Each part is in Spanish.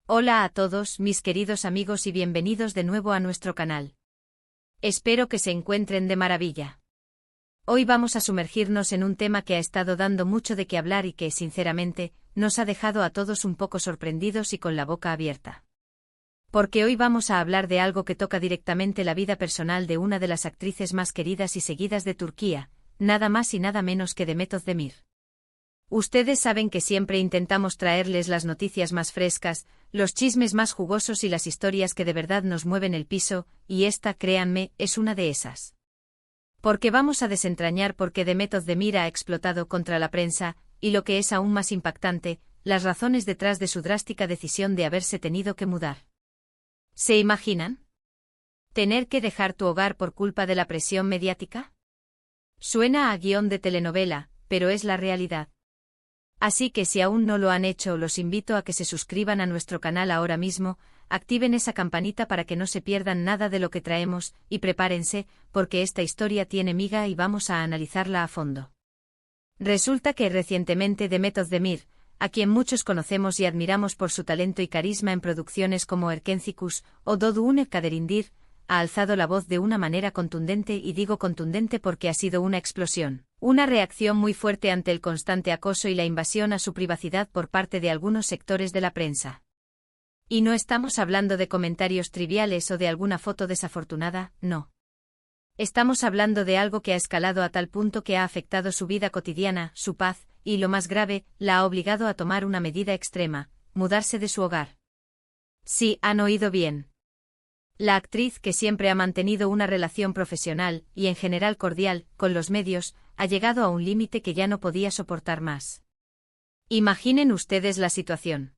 Hola a todos, mis queridos amigos, y bienvenidos de nuevo a nuestro canal. Espero que se encuentren de maravilla. Hoy vamos a sumergirnos en un tema que ha estado dando mucho de qué hablar y que, sinceramente, nos ha dejado a todos un poco sorprendidos y con la boca abierta. Porque hoy vamos a hablar de algo que toca directamente la vida personal de una de las actrices más queridas y seguidas de Turquía, nada más y nada menos que Demet Özdemir. Ustedes saben que siempre intentamos traerles las noticias más frescas, los chismes más jugosos y las historias que de verdad nos mueven el piso, y esta, créanme, es una de esas. Porque vamos a desentrañar por qué Demet Özdemir ha explotado contra la prensa, y lo que es aún más impactante, las razones detrás de su drástica decisión de haberse tenido que mudar. ¿Se imaginan? ¿Tener que dejar tu hogar por culpa de la presión mediática? Suena a guión de telenovela, pero es la realidad. Así que si aún no lo han hecho, los invito a que se suscriban a nuestro canal ahora mismo, activen esa campanita para que no se pierdan nada de lo que traemos, y prepárense, porque esta historia tiene miga y vamos a analizarla a fondo. Resulta que recientemente Demet Özdemir, a quien muchos conocemos y admiramos por su talento y carisma en producciones como Erkencikus o Doğduğun Kaderindir, ha alzado la voz de una manera contundente, y digo contundente porque ha sido una explosión, una reacción muy fuerte ante el constante acoso y la invasión a su privacidad por parte de algunos sectores de la prensa. Y no estamos hablando de comentarios triviales o de alguna foto desafortunada, no. Estamos hablando de algo que ha escalado a tal punto que ha afectado su vida cotidiana, su paz, y lo más grave, la ha obligado a tomar una medida extrema: mudarse de su hogar. Sí, han oído bien. La actriz, que siempre ha mantenido una relación profesional, y en general cordial, con los medios, ha llegado a un límite que ya no podía soportar más. Imaginen ustedes la situación.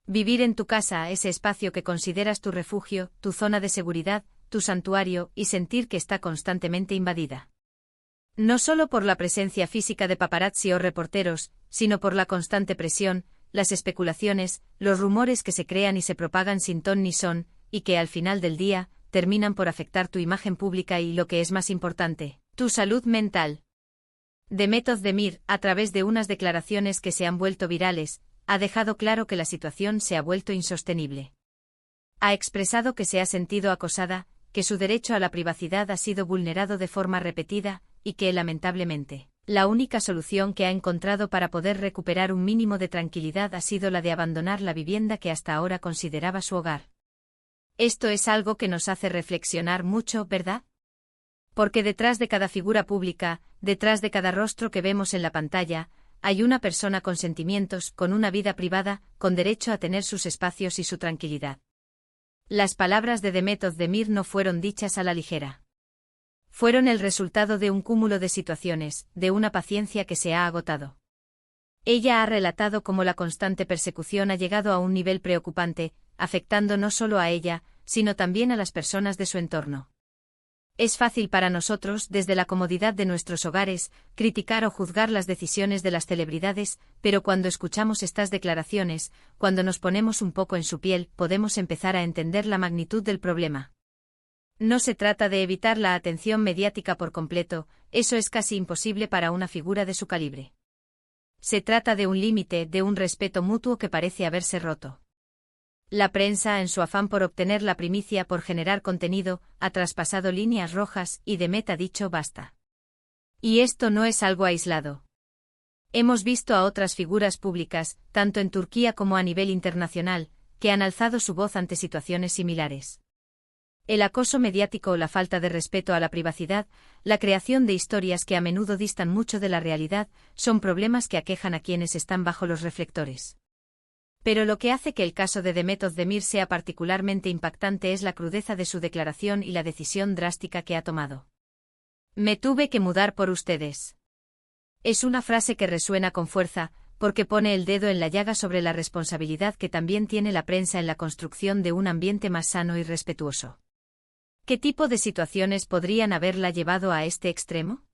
Vivir en tu casa, ese espacio que consideras tu refugio, tu zona de seguridad, tu santuario, y sentir que está constantemente invadida. No solo por la presencia física de paparazzi o reporteros, sino por la constante presión, las especulaciones, los rumores que se crean y se propagan sin ton ni son, y que al final del día, terminan por afectar tu imagen pública y, lo que es más importante, tu salud mental. Demet Özdemir, a través de unas declaraciones que se han vuelto virales, ha dejado claro que la situación se ha vuelto insostenible. Ha expresado que se ha sentido acosada, que su derecho a la privacidad ha sido vulnerado de forma repetida, y que, lamentablemente, la única solución que ha encontrado para poder recuperar un mínimo de tranquilidad ha sido la de abandonar la vivienda que hasta ahora consideraba su hogar. Esto es algo que nos hace reflexionar mucho, ¿verdad? Porque detrás de cada figura pública, detrás de cada rostro que vemos en la pantalla, hay una persona con sentimientos, con una vida privada, con derecho a tener sus espacios y su tranquilidad. Las palabras de Demet Özdemir no fueron dichas a la ligera. Fueron el resultado de un cúmulo de situaciones, de una paciencia que se ha agotado. Ella ha relatado cómo la constante persecución ha llegado a un nivel preocupante, afectando no solo a ella, sino también a las personas de su entorno. Es fácil para nosotros, desde la comodidad de nuestros hogares, criticar o juzgar las decisiones de las celebridades, pero cuando escuchamos estas declaraciones, cuando nos ponemos un poco en su piel, podemos empezar a entender la magnitud del problema. No se trata de evitar la atención mediática por completo, eso es casi imposible para una figura de su calibre. Se trata de un límite, de un respeto mutuo que parece haberse roto. La prensa, en su afán por obtener la primicia, por generar contenido, ha traspasado líneas rojas, y Demet ha dicho basta. Y esto no es algo aislado. Hemos visto a otras figuras públicas, tanto en Turquía como a nivel internacional, que han alzado su voz ante situaciones similares. El acoso mediático o la falta de respeto a la privacidad, la creación de historias que a menudo distan mucho de la realidad, son problemas que aquejan a quienes están bajo los reflectores. Pero lo que hace que el caso de Demet Özdemir sea particularmente impactante es la crudeza de su declaración y la decisión drástica que ha tomado. Me tuve que mudar por ustedes. Es una frase que resuena con fuerza, porque pone el dedo en la llaga sobre la responsabilidad que también tiene la prensa en la construcción de un ambiente más sano y respetuoso. ¿Qué tipo de situaciones podrían haberla llevado a este extremo?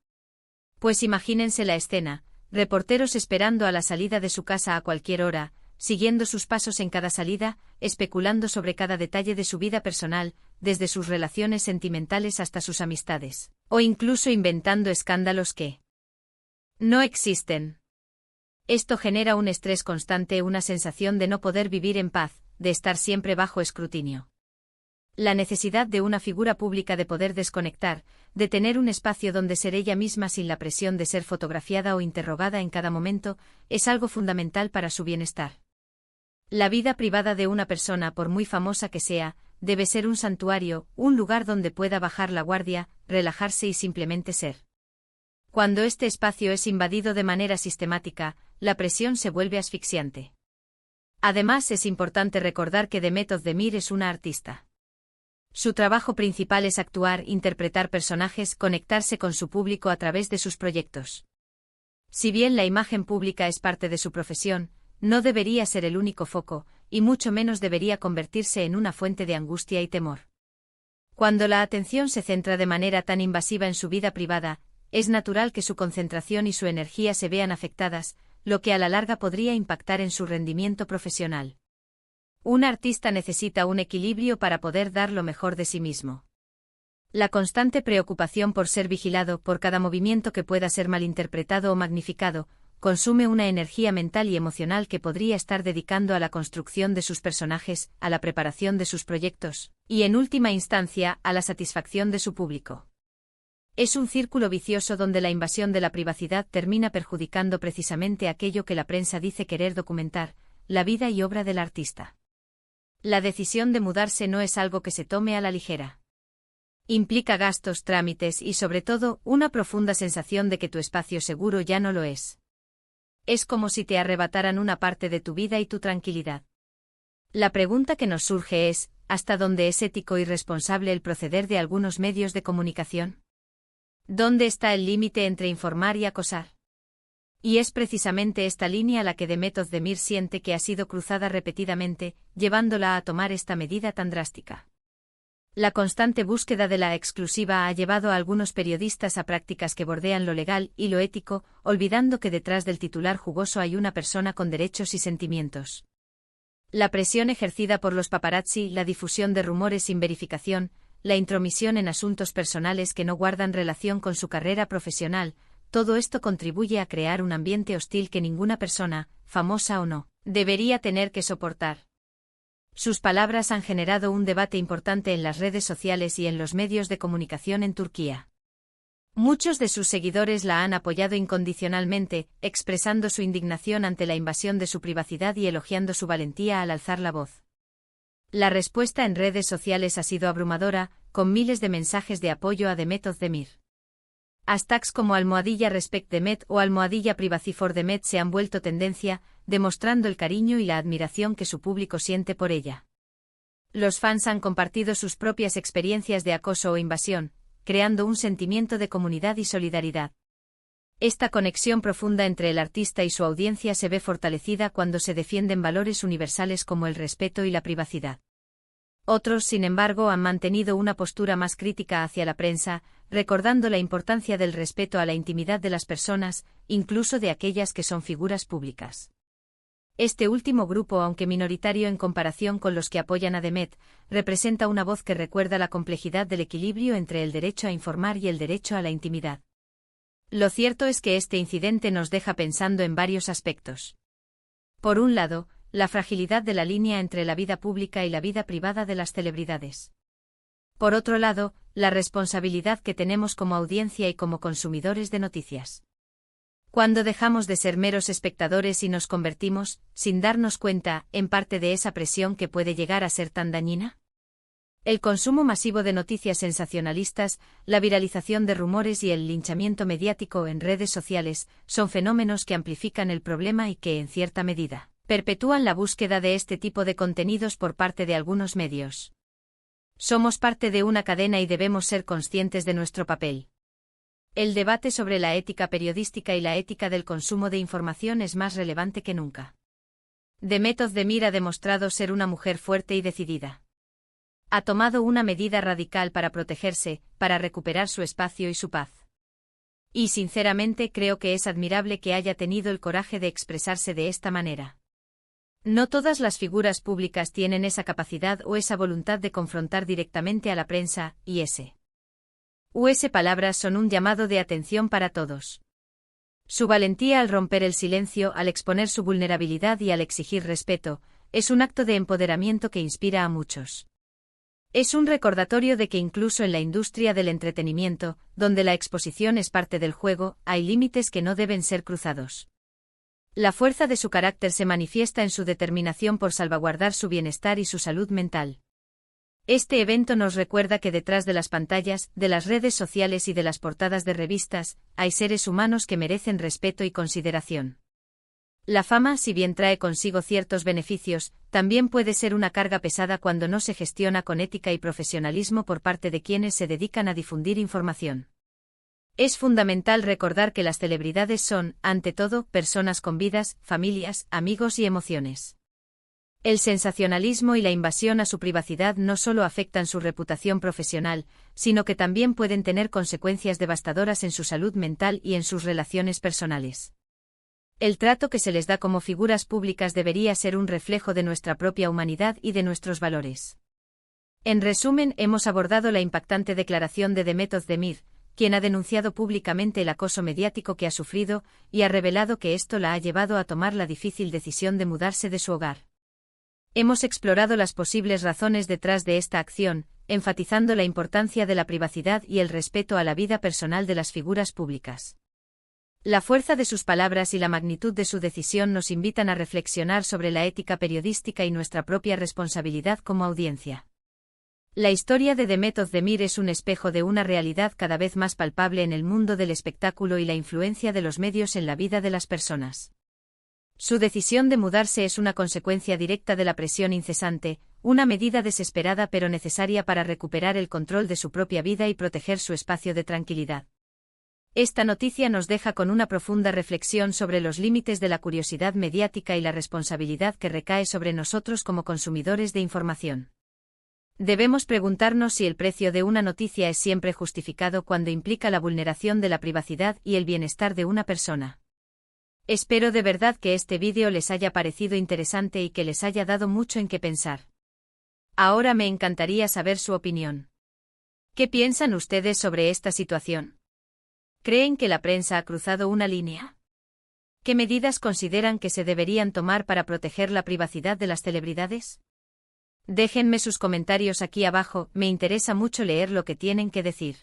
Pues imagínense la escena: reporteros esperando a la salida de su casa a cualquier hora, siguiendo sus pasos en cada salida, especulando sobre cada detalle de su vida personal, desde sus relaciones sentimentales hasta sus amistades, o incluso inventando escándalos que no existen. Esto genera un estrés constante, una sensación de no poder vivir en paz, de estar siempre bajo escrutinio. La necesidad de una figura pública de poder desconectar, de tener un espacio donde ser ella misma sin la presión de ser fotografiada o interrogada en cada momento, es algo fundamental para su bienestar. La vida privada de una persona, por muy famosa que sea, debe ser un santuario, un lugar donde pueda bajar la guardia, relajarse y simplemente ser. Cuando este espacio es invadido de manera sistemática, la presión se vuelve asfixiante. Además, es importante recordar que Demet Özdemir es una artista. Su trabajo principal es actuar, interpretar personajes, conectarse con su público a través de sus proyectos. Si bien la imagen pública es parte de su profesión, no debería ser el único foco, y mucho menos debería convertirse en una fuente de angustia y temor. Cuando la atención se centra de manera tan invasiva en su vida privada, es natural que su concentración y su energía se vean afectadas, lo que a la larga podría impactar en su rendimiento profesional. Un artista necesita un equilibrio para poder dar lo mejor de sí mismo. La constante preocupación por ser vigilado por cada movimiento que pueda ser malinterpretado o magnificado, consume una energía mental y emocional que podría estar dedicando a la construcción de sus personajes, a la preparación de sus proyectos, y en última instancia, a la satisfacción de su público. Es un círculo vicioso donde la invasión de la privacidad termina perjudicando precisamente aquello que la prensa dice querer documentar, la vida y obra del artista. La decisión de mudarse no es algo que se tome a la ligera. Implica gastos, trámites y, sobre todo, una profunda sensación de que tu espacio seguro ya no lo es. Es como si te arrebataran una parte de tu vida y tu tranquilidad. La pregunta que nos surge es, ¿hasta dónde es ético y responsable el proceder de algunos medios de comunicación? ¿Dónde está el límite entre informar y acosar? Y es precisamente esta línea la que Demet Özdemir siente que ha sido cruzada repetidamente, llevándola a tomar esta medida tan drástica. La constante búsqueda de la exclusiva ha llevado a algunos periodistas a prácticas que bordean lo legal y lo ético, olvidando que detrás del titular jugoso hay una persona con derechos y sentimientos. La presión ejercida por los paparazzi, la difusión de rumores sin verificación, la intromisión en asuntos personales que no guardan relación con su carrera profesional, todo esto contribuye a crear un ambiente hostil que ninguna persona, famosa o no, debería tener que soportar. Sus palabras han generado un debate importante en las redes sociales y en los medios de comunicación en Turquía. Muchos de sus seguidores la han apoyado incondicionalmente, expresando su indignación ante la invasión de su privacidad y elogiando su valentía al alzar la voz. La respuesta en redes sociales ha sido abrumadora, con miles de mensajes de apoyo a Demet Özdemir. Hashtags como #RespectDemet o #PrivacyForDemet se han vuelto tendencia, demostrando el cariño y la admiración que su público siente por ella. Los fans han compartido sus propias experiencias de acoso o invasión, creando un sentimiento de comunidad y solidaridad. Esta conexión profunda entre el artista y su audiencia se ve fortalecida cuando se defienden valores universales como el respeto y la privacidad. Otros, sin embargo, han mantenido una postura más crítica hacia la prensa, recordando la importancia del respeto a la intimidad de las personas, incluso de aquellas que son figuras públicas. Este último grupo, aunque minoritario en comparación con los que apoyan a Demet, representa una voz que recuerda la complejidad del equilibrio entre el derecho a informar y el derecho a la intimidad. Lo cierto es que este incidente nos deja pensando en varios aspectos. Por un lado, la fragilidad de la línea entre la vida pública y la vida privada de las celebridades. Por otro lado, la responsabilidad que tenemos como audiencia y como consumidores de noticias. Cuando dejamos de ser meros espectadores y nos convertimos, sin darnos cuenta, en parte de esa presión que puede llegar a ser tan dañina. El consumo masivo de noticias sensacionalistas, la viralización de rumores y el linchamiento mediático en redes sociales son fenómenos que amplifican el problema y que, en cierta medida, perpetúan la búsqueda de este tipo de contenidos por parte de algunos medios. Somos parte de una cadena y debemos ser conscientes de nuestro papel. El debate sobre la ética periodística y la ética del consumo de información es más relevante que nunca. Demet Özdemir ha demostrado ser una mujer fuerte y decidida. Ha tomado una medida radical para protegerse, para recuperar su espacio y su paz. Y sinceramente creo que es admirable que haya tenido el coraje de expresarse de esta manera. No todas las figuras públicas tienen esa capacidad o esa voluntad de confrontar directamente a la prensa, y esas palabras son un llamado de atención para todos. Su valentía al romper el silencio, al exponer su vulnerabilidad y al exigir respeto, es un acto de empoderamiento que inspira a muchos. Es un recordatorio de que incluso en la industria del entretenimiento, donde la exposición es parte del juego, hay límites que no deben ser cruzados. La fuerza de su carácter se manifiesta en su determinación por salvaguardar su bienestar y su salud mental. Este evento nos recuerda que detrás de las pantallas, de las redes sociales y de las portadas de revistas, hay seres humanos que merecen respeto y consideración. La fama, si bien trae consigo ciertos beneficios, también puede ser una carga pesada cuando no se gestiona con ética y profesionalismo por parte de quienes se dedican a difundir información. Es fundamental recordar que las celebridades son, ante todo, personas con vidas, familias, amigos y emociones. El sensacionalismo y la invasión a su privacidad no solo afectan su reputación profesional, sino que también pueden tener consecuencias devastadoras en su salud mental y en sus relaciones personales. El trato que se les da como figuras públicas debería ser un reflejo de nuestra propia humanidad y de nuestros valores. En resumen, hemos abordado la impactante declaración de Demet Özdemir, quien ha denunciado públicamente el acoso mediático que ha sufrido y ha revelado que esto la ha llevado a tomar la difícil decisión de mudarse de su hogar. Hemos explorado las posibles razones detrás de esta acción, enfatizando la importancia de la privacidad y el respeto a la vida personal de las figuras públicas. La fuerza de sus palabras y la magnitud de su decisión nos invitan a reflexionar sobre la ética periodística y nuestra propia responsabilidad como audiencia. La historia de Demet Özdemir es un espejo de una realidad cada vez más palpable en el mundo del espectáculo y la influencia de los medios en la vida de las personas. Su decisión de mudarse es una consecuencia directa de la presión incesante, una medida desesperada pero necesaria para recuperar el control de su propia vida y proteger su espacio de tranquilidad. Esta noticia nos deja con una profunda reflexión sobre los límites de la curiosidad mediática y la responsabilidad que recae sobre nosotros como consumidores de información. Debemos preguntarnos si el precio de una noticia es siempre justificado cuando implica la vulneración de la privacidad y el bienestar de una persona. Espero de verdad que este vídeo les haya parecido interesante y que les haya dado mucho en qué pensar. Ahora me encantaría saber su opinión. ¿Qué piensan ustedes sobre esta situación? ¿Creen que la prensa ha cruzado una línea? ¿Qué medidas consideran que se deberían tomar para proteger la privacidad de las celebridades? Déjenme sus comentarios aquí abajo, me interesa mucho leer lo que tienen que decir.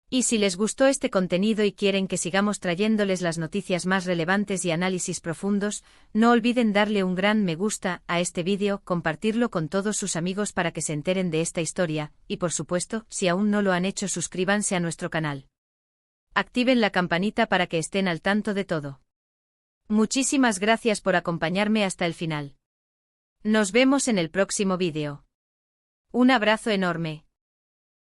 Y si les gustó este contenido y quieren que sigamos trayéndoles las noticias más relevantes y análisis profundos, no olviden darle un gran me gusta a este vídeo, compartirlo con todos sus amigos para que se enteren de esta historia, y por supuesto, si aún no lo han hecho, suscríbanse a nuestro canal. Activen la campanita para que estén al tanto de todo. Muchísimas gracias por acompañarme hasta el final. Nos vemos en el próximo vídeo. Un abrazo enorme.